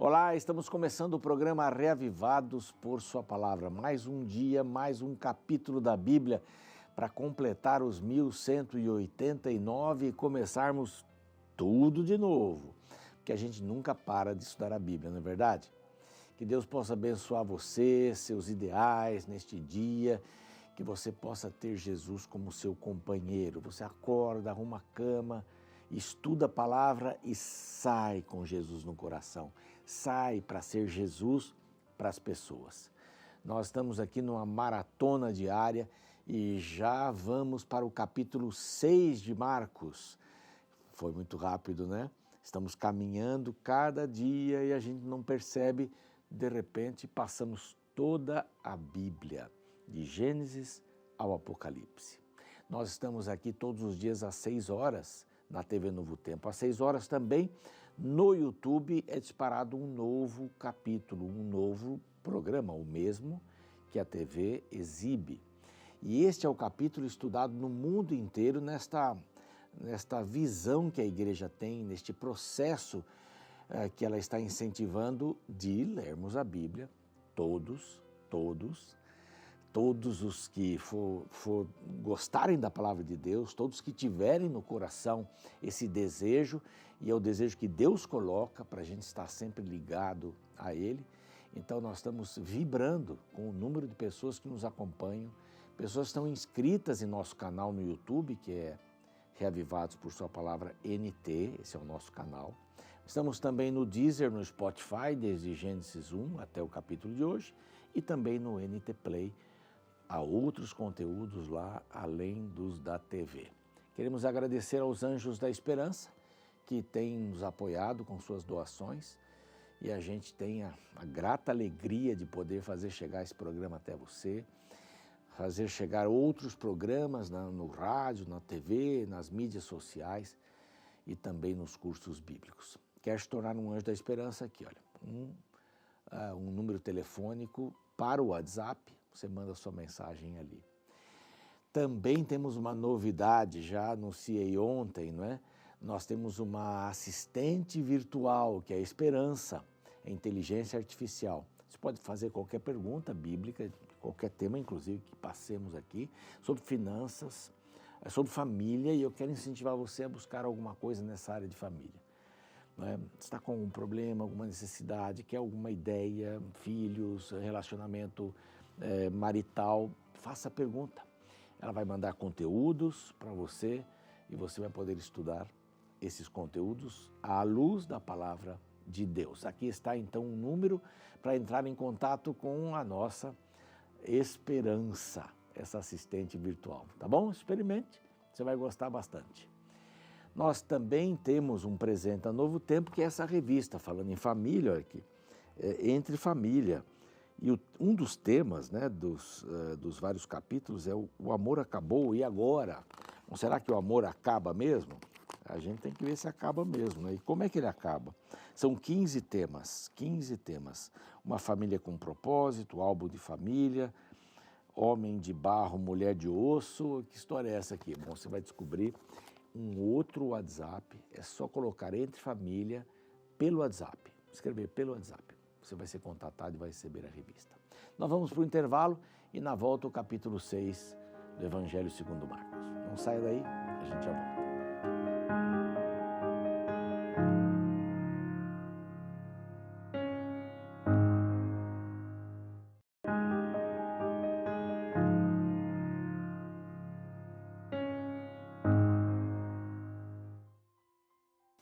Olá, estamos começando o programa Reavivados por Sua Palavra. Mais um dia, mais um capítulo da Bíblia para completar os 1189 e começarmos tudo de novo, porque a gente nunca para de estudar a Bíblia, não é verdade? Que Deus possa abençoar você, seus ideais neste dia, que você possa ter Jesus como seu companheiro. Você acorda, arruma a cama, estuda a palavra e sai com Jesus no coração. Sai para ser Jesus para as pessoas. Nós estamos aqui numa maratona diária e já vamos para o capítulo 6 de Marcos. Foi muito rápido, né? Estamos caminhando cada dia e a gente não percebe, de repente passamos toda a Bíblia, de Gênesis ao Apocalipse. Nós estamos aqui todos os dias às 6 horas na TV Novo Tempo. Às 6 horas também no YouTube é disparado um novo capítulo, um novo programa, o mesmo que a TV exibe. E este é o capítulo estudado no mundo inteiro nesta visão que a igreja tem, neste processo que ela está incentivando de lermos a Bíblia, todos os que for gostarem da palavra de Deus, todos que tiverem no coração esse desejo, e é o desejo que Deus coloca para a gente estar sempre ligado a Ele. Então nós estamos vibrando com o número de pessoas que nos acompanham, pessoas que estão inscritas em nosso canal no YouTube, que é Reavivados por Sua Palavra NT, esse é o nosso canal. Estamos também no Deezer, no Spotify, desde Gênesis 1 até o capítulo de hoje, e também no NT Play. Há outros conteúdos lá, além dos da TV. Queremos agradecer aos Anjos da Esperança, que têm nos apoiado com suas doações, e a gente tem a grata alegria de poder fazer chegar esse programa até você, fazer chegar outros programas no rádio, na TV, nas mídias sociais e também nos cursos bíblicos. Quer se tornar um Anjo da Esperança? Aqui, olha, um número telefônico para o WhatsApp, você manda sua mensagem ali. Também temos uma novidade, já anunciei ontem, não é? Nós temos uma assistente virtual, que é a Esperança, é inteligência artificial. Você pode fazer qualquer pergunta bíblica, qualquer tema, inclusive, que passemos aqui, sobre finanças, sobre família, e eu quero incentivar você a buscar alguma coisa nessa área de família. Você está com algum problema, alguma necessidade, quer alguma ideia, filhos, relacionamento marital, faça a pergunta. Ela vai mandar conteúdos para você e você vai poder estudar esses conteúdos à luz da palavra de Deus. Aqui está então um número para entrar em contato com a nossa Esperança, essa assistente virtual, tá bom? Experimente, você vai gostar bastante. Nós também temos um presente a Novo Tempo, que é essa revista, falando em família, olha aqui, Entre Família. E um dos temas, né, dos vários capítulos é o amor acabou, e agora? Não será que o amor acaba mesmo? A gente tem que ver se acaba mesmo, né? E como é que ele acaba? São 15 temas. Uma família com propósito, álbum de família, homem de barro, mulher de osso. Que história é essa aqui? Bom, você vai descobrir um outro WhatsApp, é só colocar Entre Família pelo WhatsApp, escrever pelo WhatsApp. Você vai ser contatado e vai receber a revista. Nós vamos para o intervalo e na volta o capítulo 6 do Evangelho segundo Marcos. Não saia daí, a gente já volta.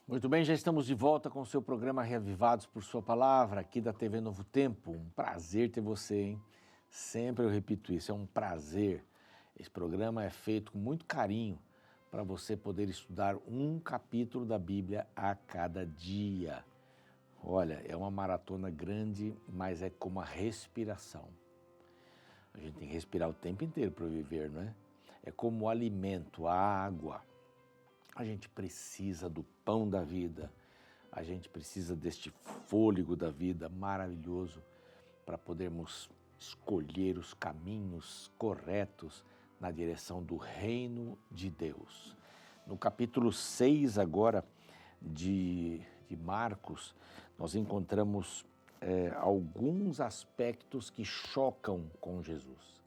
Muito bem, já estamos de volta com o seu programa Reavivados por Sua Palavra, aqui da TV Novo Tempo. Um prazer ter você, hein? Sempre eu repito isso, é um prazer. Esse programa é feito com muito carinho para você poder estudar um capítulo da Bíblia a cada dia. Olha, é uma maratona grande, mas é como a respiração. A gente tem que respirar o tempo inteiro para viver, não é? É como o alimento, a água. A gente precisa do pão da vida, a gente precisa deste fôlego da vida maravilhoso para podermos escolher os caminhos corretos na direção do reino de Deus. No capítulo 6 agora de de Marcos, nós encontramos alguns aspectos que chocam com Jesus.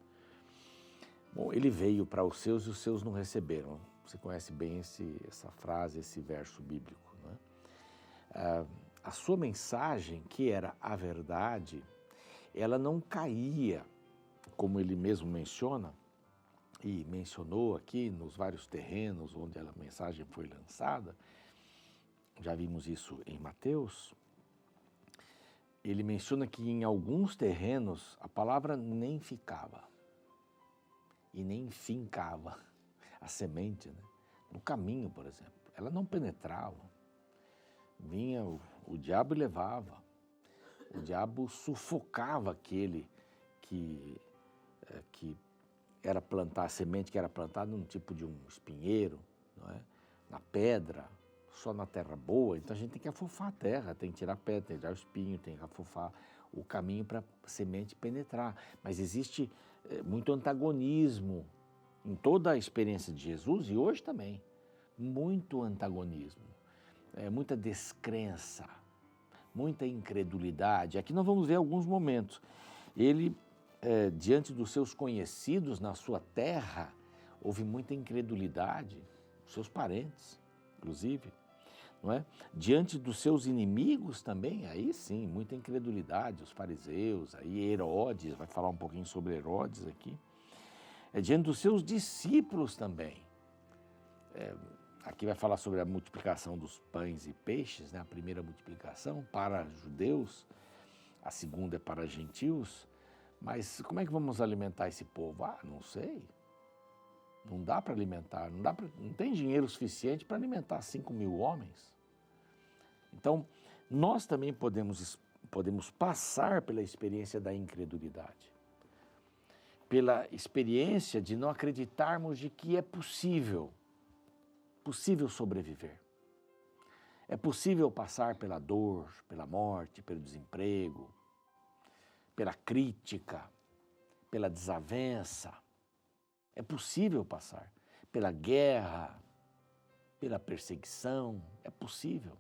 Bom, ele veio para os seus e os seus não receberam. Você conhece bem essa frase, esse verso bíblico, né? A sua mensagem, que era a verdade, ela não caía, como ele mesmo menciona, e mencionou aqui nos vários terrenos onde a mensagem foi lançada. Já vimos isso em Mateus. Ele menciona que em alguns terrenos a palavra nem ficava e nem fincava a semente, né? No caminho, por exemplo, ela não penetrava. Vinha o diabo e levava. O diabo sufocava aquele que era plantar, a semente que era plantada num tipo de um espinheiro, não é? Na pedra, só na terra boa. Então a gente tem que afofar a terra, tem que tirar a pedra, tem que tirar o espinho, tem que afofar o caminho para a semente penetrar. Mas existe muito antagonismo em toda a experiência de Jesus e hoje também. Muito antagonismo, muita descrença, muita incredulidade. Aqui nós vamos ver alguns momentos. Ele, diante dos seus conhecidos na sua terra, houve muita incredulidade, seus parentes, inclusive, não é? Diante dos seus inimigos também, aí sim, muita incredulidade, os fariseus, aí Herodes, vai falar um pouquinho sobre Herodes aqui. Diante dos seus discípulos também. Aqui vai falar sobre a multiplicação dos pães e peixes, né? A primeira multiplicação para judeus, a segunda é para gentios. Mas como é que vamos alimentar esse povo? Não sei. Não dá para alimentar, não tem dinheiro suficiente para alimentar 5.000 homens. Então, nós também podemos passar pela experiência da incredulidade, pela experiência de não acreditarmos de que é possível sobreviver. É possível passar pela dor, pela morte, pelo desemprego, pela crítica, pela desavença. É possível passar pela guerra, pela perseguição. É possível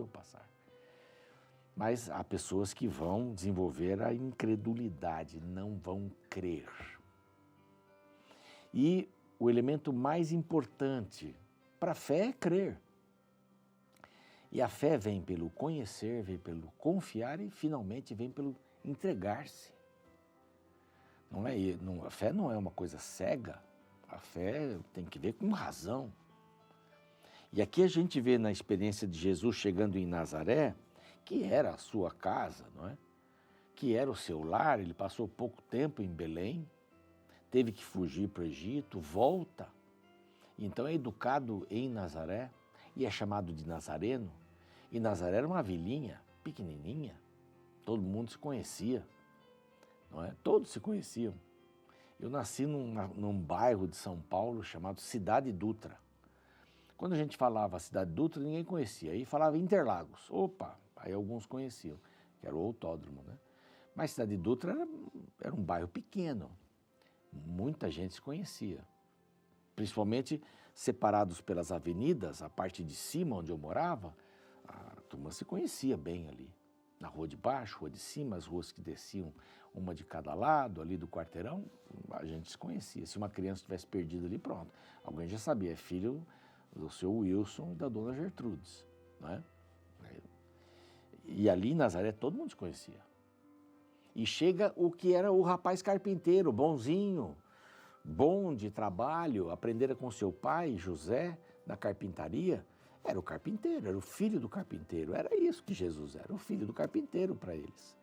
passar. Mas há pessoas que vão desenvolver a incredulidade, não vão crer. E o elemento mais importante para a fé é crer. E a fé vem pelo conhecer, vem pelo confiar e finalmente vem pelo entregar-se. A fé não é uma coisa cega, a fé tem que ver com razão. E aqui a gente vê na experiência de Jesus chegando em Nazaré, que era a sua casa, não é? Que era o seu lar. Ele passou pouco tempo em Belém, teve que fugir para o Egito, volta. Então é educado em Nazaré e é chamado de Nazareno. E Nazaré era uma vilinha pequenininha, todo mundo se conhecia, não é? Todos se conheciam. Eu nasci num bairro de São Paulo chamado Cidade Dutra. Quando a gente falava Cidade Dutra, ninguém conhecia. Aí falava Interlagos. Opa, aí alguns conheciam, que era o autódromo, né? Mas Cidade Dutra era um bairro pequeno. Muita gente se conhecia. Principalmente separados pelas avenidas, a parte de cima onde eu morava, a turma se conhecia bem ali. Na rua de baixo, rua de cima, as ruas que desciam uma de cada lado, ali do quarteirão, a gente se conhecia. Se uma criança tivesse perdido ali, pronto. Alguém já sabia, é filho do seu Wilson e da dona Gertrudes, né? E ali em Nazaré todo mundo se conhecia. E chega o que era o rapaz carpinteiro, bonzinho, bom de trabalho, aprendera com seu pai, José, na carpintaria. Era o carpinteiro, era o filho do carpinteiro. Era isso que Jesus era, o filho do carpinteiro para eles.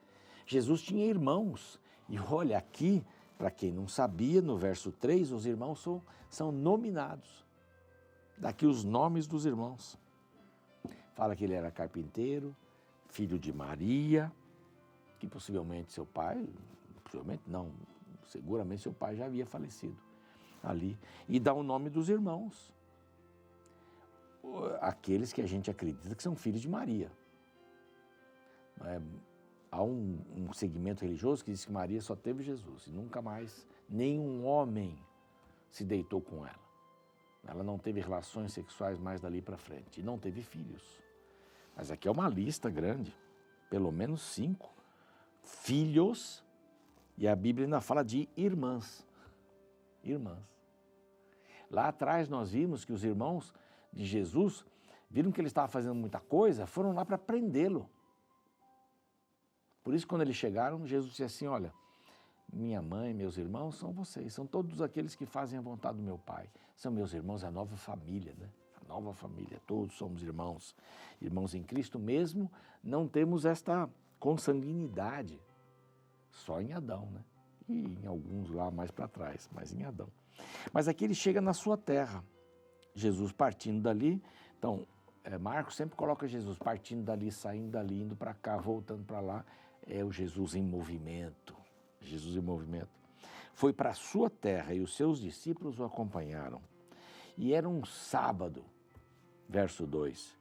Jesus tinha irmãos. E olha aqui, para quem não sabia, no verso 3, os irmãos são nominados. Daqui os nomes dos irmãos. Fala que ele era carpinteiro, filho de Maria, que possivelmente seu pai, seguramente seu pai já havia falecido ali. E dá o nome dos irmãos. Aqueles que a gente acredita que são filhos de Maria. Há um segmento religioso que diz que Maria só teve Jesus e nunca mais nenhum homem se deitou com ela. Ela não teve relações sexuais mais dali para frente e não teve filhos. Mas aqui é uma lista grande, pelo menos 5 filhos, e a Bíblia ainda fala de irmãs. Irmãs. Lá atrás nós vimos que os irmãos de Jesus viram que ele estava fazendo muita coisa, foram lá para prendê-lo. Por isso, quando eles chegaram, Jesus disse assim, olha, minha mãe, meus irmãos são vocês, são todos aqueles que fazem a vontade do meu Pai. São meus irmãos, a nova família, né? A nova família, todos somos irmãos. Irmãos em Cristo mesmo, não temos esta consanguinidade, só em Adão, né? E em alguns lá mais para trás, mas em Adão. Mas aqui ele chega na sua terra, Jesus partindo dali, então Marcos sempre coloca Jesus partindo dali, saindo dali, indo para cá, voltando para lá, é o Jesus em movimento, Jesus em movimento. Foi para a sua terra e os seus discípulos o acompanharam. E era um sábado, verso 2.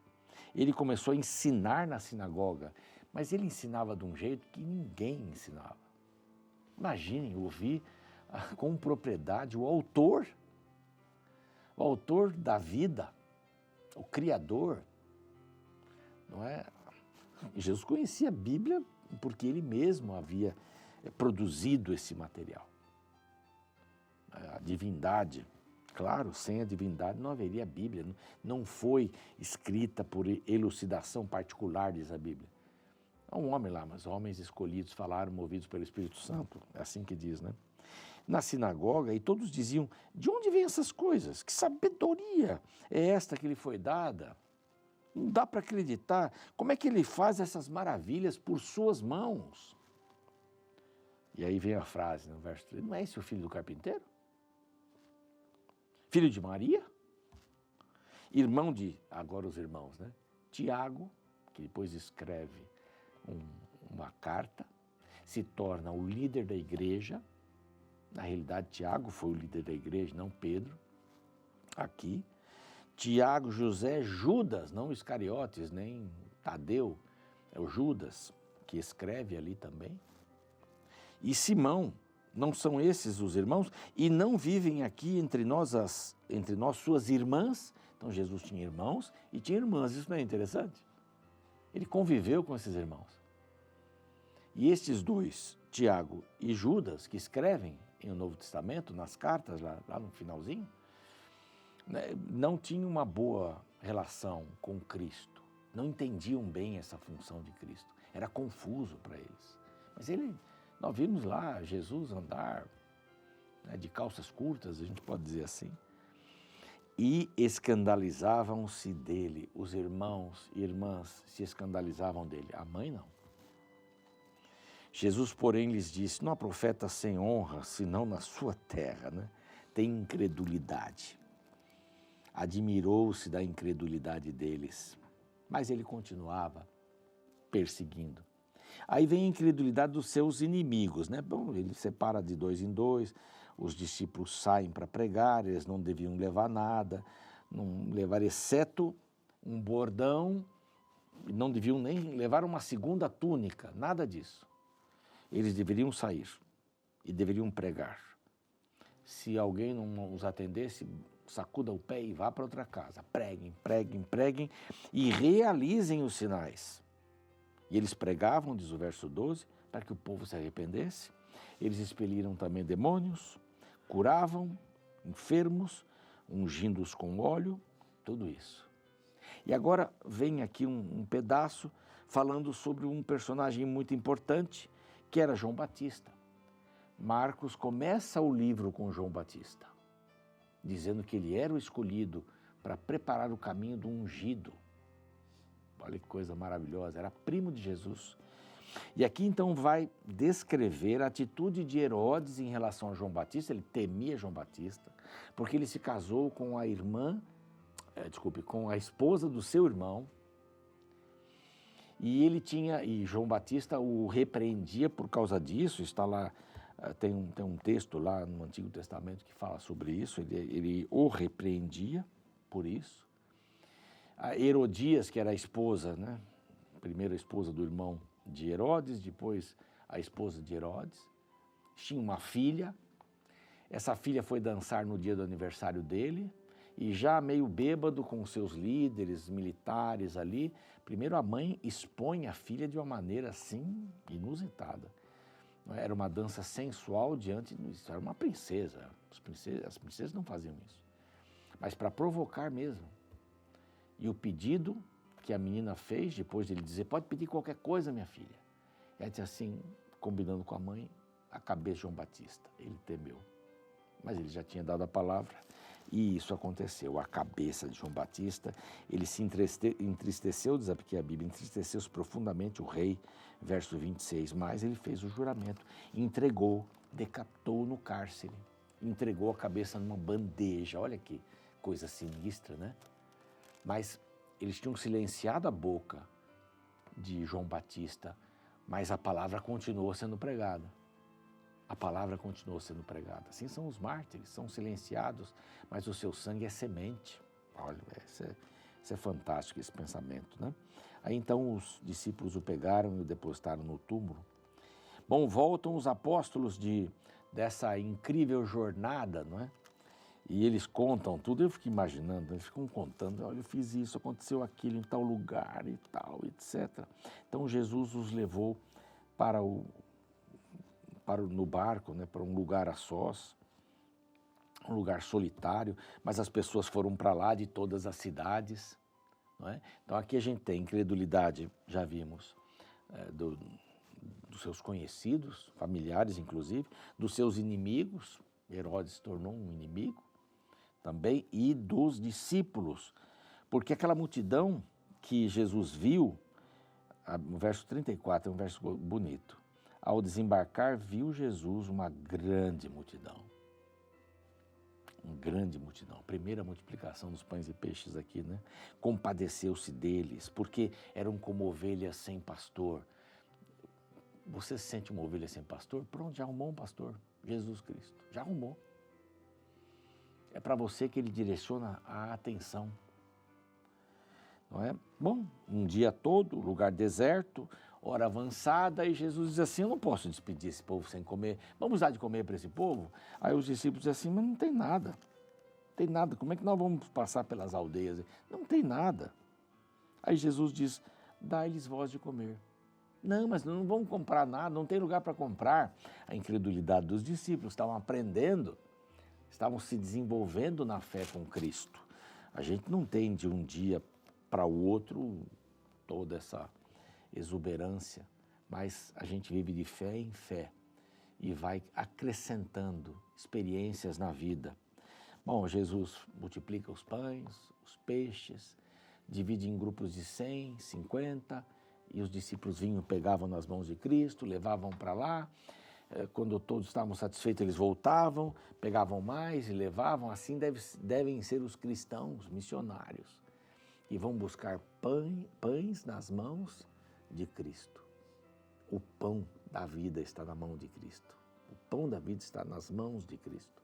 Ele começou a ensinar na sinagoga, mas ele ensinava de um jeito que ninguém ensinava. Imaginem ouvir com propriedade o autor da vida, o Criador, não é? Jesus conhecia a Bíblia porque ele mesmo havia produzido esse material. A divindade, claro, sem a divindade não haveria Bíblia, não foi escrita por elucidação particular, diz a Bíblia. Há um homem lá, mas homens escolhidos falaram, movidos pelo Espírito Santo, é assim que diz, né? Na sinagoga, e todos diziam, de onde vêm essas coisas? Que sabedoria é esta que lhe foi dada? Não dá para acreditar. Como é que ele faz essas maravilhas por suas mãos? E aí vem a frase no verso 3, não é esse o filho do carpinteiro? Filho de Maria? Irmão de, agora os irmãos, né? Tiago, que depois escreve uma carta, se torna o líder da igreja. Na realidade, Tiago foi o líder da igreja, não Pedro. Aqui, Tiago, José, Judas, não Iscariotes, nem Tadeu, é o Judas, que escreve ali também. E Simão, não são esses os irmãos? E não vivem aqui entre nós suas irmãs? Então, Jesus tinha irmãos e tinha irmãs, isso não é interessante? Ele conviveu com esses irmãos. E estes dois, Tiago e Judas, que escrevem no Novo Testamento, nas cartas, lá no finalzinho, né, não tinham uma boa relação com Cristo, não entendiam bem essa função de Cristo, era confuso para eles. Mas nós vimos lá Jesus andar, né, de calças curtas, a gente pode dizer assim, e escandalizavam-se dele, os irmãos e irmãs se escandalizavam dele, a mãe não. Jesus, porém, lhes disse, não há profeta sem honra, senão na sua terra, né? Tem incredulidade. Admirou-se da incredulidade deles, mas ele continuava perseguindo. Aí vem a incredulidade dos seus inimigos, né? Bom, ele separa de 2 em 2, os discípulos saem para pregar, eles não deviam levar nada, não levar exceto um bordão, não deviam nem levar uma segunda túnica, nada disso. Eles deveriam sair e deveriam pregar. Se alguém não os atendesse, sacuda o pé e vá para outra casa. Preguem, preguem, preguem e realizem os sinais. E eles pregavam, diz o verso 12, para que o povo se arrependesse. Eles expeliram também demônios, curavam enfermos, ungindo-os com óleo, tudo isso. E agora vem aqui um pedaço falando sobre um personagem muito importante, que era João Batista. Marcos começa o livro com João Batista, dizendo que ele era o escolhido para preparar o caminho do ungido. Olha que coisa maravilhosa, era primo de Jesus. E aqui então vai descrever a atitude de Herodes em relação a João Batista. Ele temia João Batista, porque ele se casou com com a esposa do seu irmão. E João Batista o repreendia por causa disso, está lá, tem um texto lá no Antigo Testamento que fala sobre isso, ele o repreendia por isso. A Herodias, que era a esposa, né? Primeiro a esposa do irmão de Herodes, depois a esposa de Herodes, tinha uma filha, essa filha foi dançar no dia do aniversário dele, E já meio bêbado com seus líderes militares ali, primeiro a mãe expõe a filha de uma maneira assim inusitada. Era uma dança sensual diante disso, era uma princesa. As princesas não faziam isso, mas para provocar mesmo. E o pedido que a menina fez, depois de ele dizer, pode pedir qualquer coisa, minha filha. Ela disse assim, combinando com a mãe, a cabeça de João Batista. Ele temeu, mas ele já tinha dado a palavra. E isso aconteceu, a cabeça de João Batista, ele se entristeceu, diz aqui a Bíblia, entristeceu-se profundamente o rei, verso 26, mas ele fez o juramento, entregou, decapitou no cárcere, entregou a cabeça numa bandeja, olha que coisa sinistra, né? Mas eles tinham silenciado a boca de João Batista, mas a palavra continuou sendo pregada. A palavra continuou sendo pregada. Assim são os mártires, são silenciados, mas o seu sangue é semente. Olha, isso é fantástico, esse pensamento, né? Aí então os discípulos o pegaram e o depositaram no túmulo. Bom, voltam os apóstolos dessa incrível jornada, não é? E eles contam tudo, eu fico imaginando, eles ficam contando, olha, eu fiz isso, aconteceu aquilo em tal lugar e tal, etc. Então Jesus os levou no barco, né, para um lugar a sós, um lugar solitário, mas as pessoas foram para lá de todas as cidades. Não é? Então aqui a gente tem incredulidade, já vimos, dos seus conhecidos, familiares inclusive, dos seus inimigos, Herodes se tornou um inimigo também, e dos discípulos, porque aquela multidão que Jesus viu, o verso 34 é um verso bonito. Ao desembarcar, viu Jesus uma grande multidão. Uma grande multidão. Primeira multiplicação dos pães e peixes aqui, né? Compadeceu-se deles, porque eram como ovelhas sem pastor. Você se sente uma ovelha sem pastor? Pronto, já arrumou um pastor, Jesus Cristo. Já arrumou. É para você que ele direciona a atenção. Não é? Bom, um dia todo, lugar deserto, hora avançada, e Jesus diz assim, eu não posso despedir esse povo sem comer, vamos dar de comer para esse povo? Aí os discípulos dizem assim, mas não tem nada, como é que nós vamos passar pelas aldeias? Não tem nada. Aí Jesus diz, dá-lhes vós de comer. Não, mas não vamos comprar nada, não tem lugar para comprar. A incredulidade dos discípulos, estavam aprendendo, estavam se desenvolvendo na fé com Cristo. A gente não tem de um dia para o outro toda essa exuberância, mas a gente vive de fé em fé e vai acrescentando experiências na vida. Bom, Jesus multiplica os pães, os peixes, divide em grupos de 100, 50, e os discípulos vinham, pegavam nas mãos de Cristo, levavam para lá. Quando todos estavam satisfeitos, eles voltavam, pegavam mais e levavam. Assim devem ser os cristãos missionários, que vão buscar pães nas mãos de Cristo. O pão da vida está na mão de Cristo. O pão da vida está nas mãos de Cristo.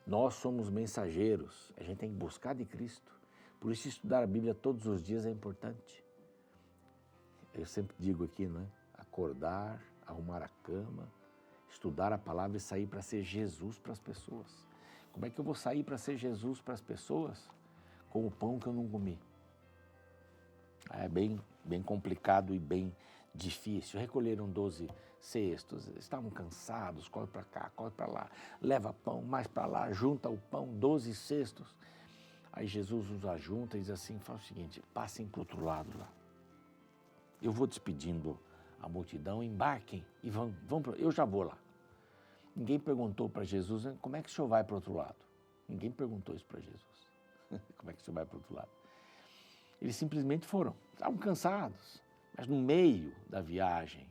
Nós somos mensageiros, a gente tem que buscar de Cristo. Por isso estudar a Bíblia todos os dias é importante. Eu sempre digo aqui, né? Acordar, arrumar a cama, estudar a palavra e sair para ser Jesus para as pessoas. Como é que eu vou sair para ser Jesus para as pessoas? Com o pão que eu não comi. É bem complicado e bem difícil. Recolheram 12 cestos, estavam cansados, corre para cá, corre para lá, leva pão, mais para lá, junta o pão, 12 cestos. Aí Jesus os ajunta e diz assim, faz o seguinte, passem para o outro lado lá. Eu vou despedindo a multidão, embarquem e vão eu já vou lá. Ninguém perguntou para Jesus, como é que o senhor vai para o outro lado? Ninguém perguntou isso para Jesus. Como é que o senhor vai para o outro lado? Eles simplesmente foram, estavam cansados, mas no meio da viagem,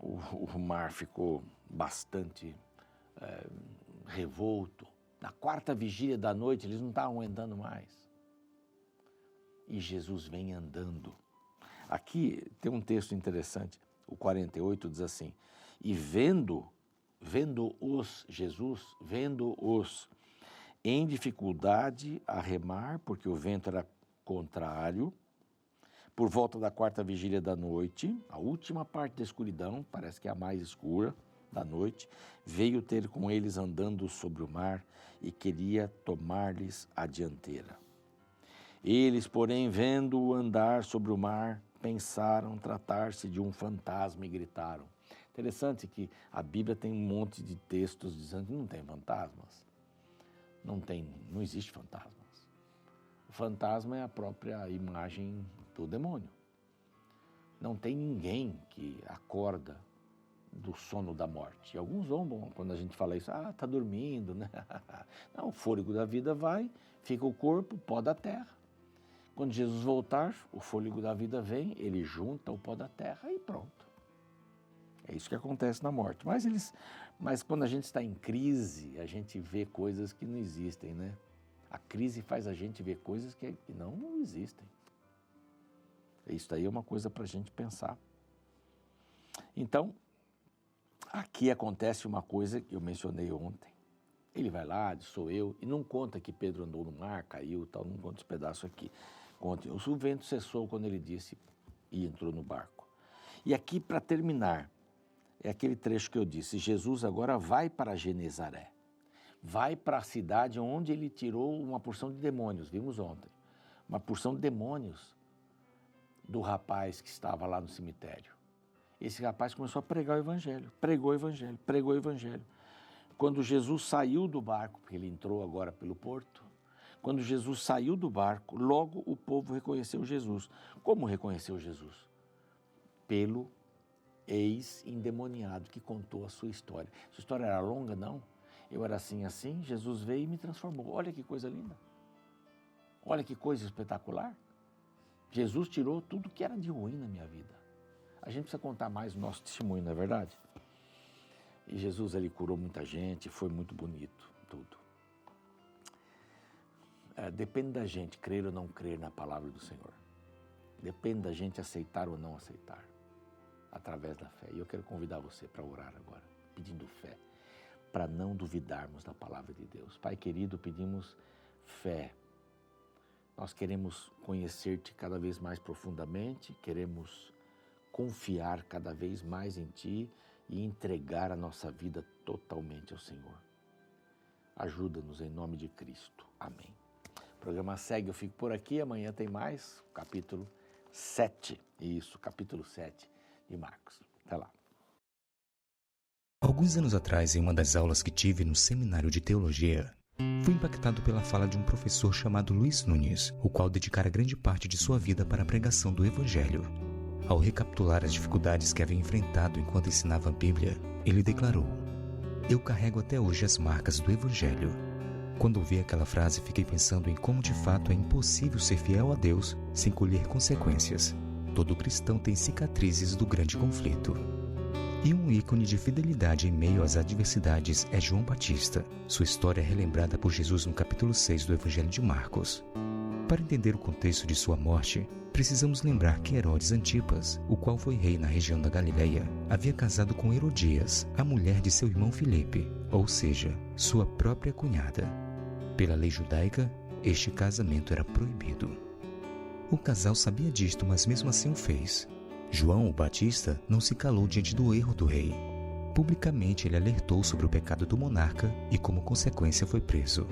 o mar ficou bastante revolto. Na quarta vigília da noite, eles não estavam andando mais. E Jesus vem andando. Aqui tem um texto interessante, o 48 diz assim, e vendo-os em dificuldade a remar, porque o vento era contrário, por volta da quarta vigília da noite, a última parte da escuridão, parece que é a mais escura, da noite, veio ter com eles andando sobre o mar e queria tomar-lhes a dianteira. Eles, porém, vendo-o andar sobre o mar, pensaram tratar-se de um fantasma e gritaram. Interessante que a Bíblia tem um monte de textos dizendo que não tem fantasmas. Não existe fantasmas. O fantasma é a própria imagem do demônio. Não tem ninguém que acorda do sono da morte. E alguns zombam quando a gente fala isso, está dormindo, né? Não, o fôlego da vida vai, fica o corpo, pó da terra. Quando Jesus voltar, o fôlego da vida vem, ele junta o pó da terra e pronto. É isso que acontece na morte. Mas quando a gente está em crise, a gente vê coisas que não existem, né? A crise faz a gente ver coisas que não existem. Isso aí é uma coisa para a gente pensar. Então, aqui acontece uma coisa que eu mencionei ontem. Ele vai lá, diz, sou eu, e não conta que Pedro andou no mar, caiu e tal, não conta esse pedaço aqui. Conta, o vento cessou quando ele disse e entrou no barco. E aqui, para terminar, é aquele trecho que eu disse, Jesus agora vai para Genezaré. Vai para a cidade onde ele tirou uma porção de demônios, vimos ontem. Uma porção de demônios do rapaz que estava lá no cemitério. Esse rapaz começou a pregar o evangelho, pregou o evangelho, pregou o evangelho. Quando Jesus saiu do barco, porque ele entrou agora pelo porto, quando Jesus saiu do barco, logo o povo reconheceu Jesus. Como reconheceu Jesus? Pelo ex-endemoniado que contou a sua história. Sua história era longa? Não. Eu era assim, assim, Jesus veio e me transformou. Olha que coisa linda. Olha que coisa espetacular. Jesus tirou tudo que era de ruim na minha vida. A gente precisa contar mais o nosso testemunho, não é verdade? E Jesus, ele curou muita gente, foi muito bonito, tudo. Depende da gente crer ou não crer na palavra do Senhor. Depende da gente aceitar ou não aceitar, através da fé. E eu quero convidar você para orar agora, pedindo fé, para não duvidarmos da palavra de Deus. Pai querido, pedimos fé. Nós queremos conhecer-te cada vez mais profundamente, queremos confiar cada vez mais em Ti e entregar a nossa vida totalmente ao Senhor. Ajuda-nos em nome de Cristo. Amém. O programa segue, eu fico por aqui, amanhã tem mais, capítulo 7. Isso, capítulo 7 de Marcos. Até lá. Alguns anos atrás, em uma das aulas que tive no seminário de teologia, fui impactado pela fala de um professor chamado Luiz Nunes, o qual dedicara grande parte de sua vida para a pregação do Evangelho. Ao recapitular as dificuldades que havia enfrentado enquanto ensinava a Bíblia, ele declarou: "Eu carrego até hoje as marcas do Evangelho." Quando ouvi aquela frase, fiquei pensando em como de fato é impossível ser fiel a Deus sem colher consequências. Todo cristão tem cicatrizes do grande conflito. E um ícone de fidelidade em meio às adversidades é João Batista. Sua história é relembrada por Jesus no capítulo 6 do Evangelho de Marcos. Para entender o contexto de sua morte, precisamos lembrar que Herodes Antipas, o qual foi rei na região da Galileia, havia casado com Herodias, a mulher de seu irmão Filipe, ou seja, sua própria cunhada. Pela lei judaica, este casamento era proibido. O casal sabia disto, mas mesmo assim o fez. João, o Batista, não se calou diante do erro do rei. Publicamente ele alertou sobre o pecado do monarca e, como consequência, foi preso.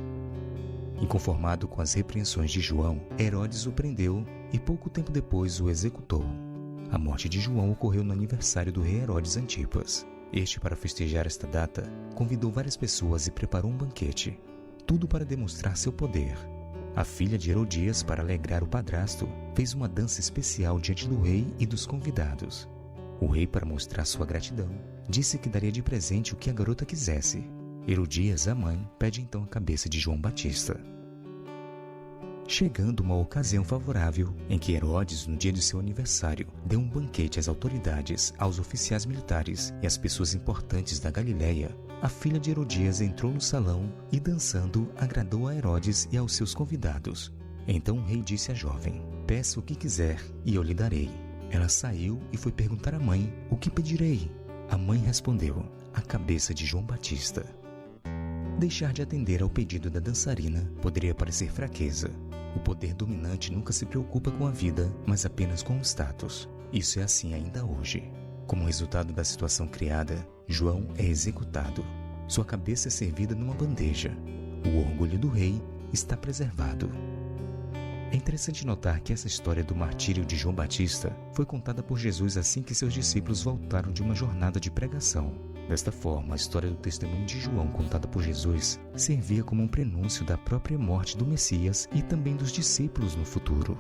Inconformado com as repreensões de João, Herodes o prendeu e pouco tempo depois o executou. A morte de João ocorreu no aniversário do rei Herodes Antipas. Este, para festejar esta data, convidou várias pessoas e preparou um banquete. Tudo para demonstrar seu poder. A filha de Herodias, para alegrar o padrasto, fez uma dança especial diante do rei e dos convidados. O rei, para mostrar sua gratidão, disse que daria de presente o que a garota quisesse. Herodias, a mãe, pede então a cabeça de João Batista. Chegando uma ocasião favorável em que Herodes, no dia de seu aniversário, deu um banquete às autoridades, aos oficiais militares e às pessoas importantes da Galileia, a filha de Herodias entrou no salão e, dançando, agradou a Herodes e aos seus convidados. Então o rei disse à jovem: "Peça o que quiser e eu lhe darei." Ela saiu e foi perguntar à mãe: "O que pedirei?" A mãe respondeu: "A cabeça de João Batista." Deixar de atender ao pedido da dançarina poderia parecer fraqueza. O poder dominante nunca se preocupa com a vida, mas apenas com o status. Isso é assim ainda hoje. Como resultado da situação criada, João é executado. Sua cabeça é servida numa bandeja. O orgulho do rei está preservado. É interessante notar que essa história do martírio de João Batista foi contada por Jesus assim que seus discípulos voltaram de uma jornada de pregação. Desta forma, a história do testemunho de João contada por Jesus servia como um prenúncio da própria morte do Messias e também dos discípulos no futuro.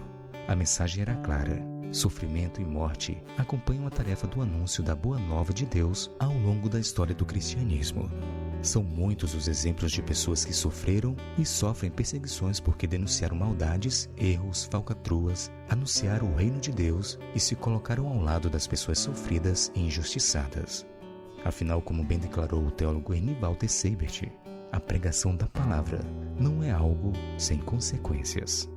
A mensagem era clara: sofrimento e morte acompanham a tarefa do anúncio da boa nova de Deus ao longo da história do cristianismo. São muitos os exemplos de pessoas que sofreram e sofrem perseguições porque denunciaram maldades, erros, falcatruas, anunciaram o reino de Deus e se colocaram ao lado das pessoas sofridas e injustiçadas. Afinal, como bem declarou o teólogo Ernie Walter Seibert, a pregação da palavra não é algo sem consequências.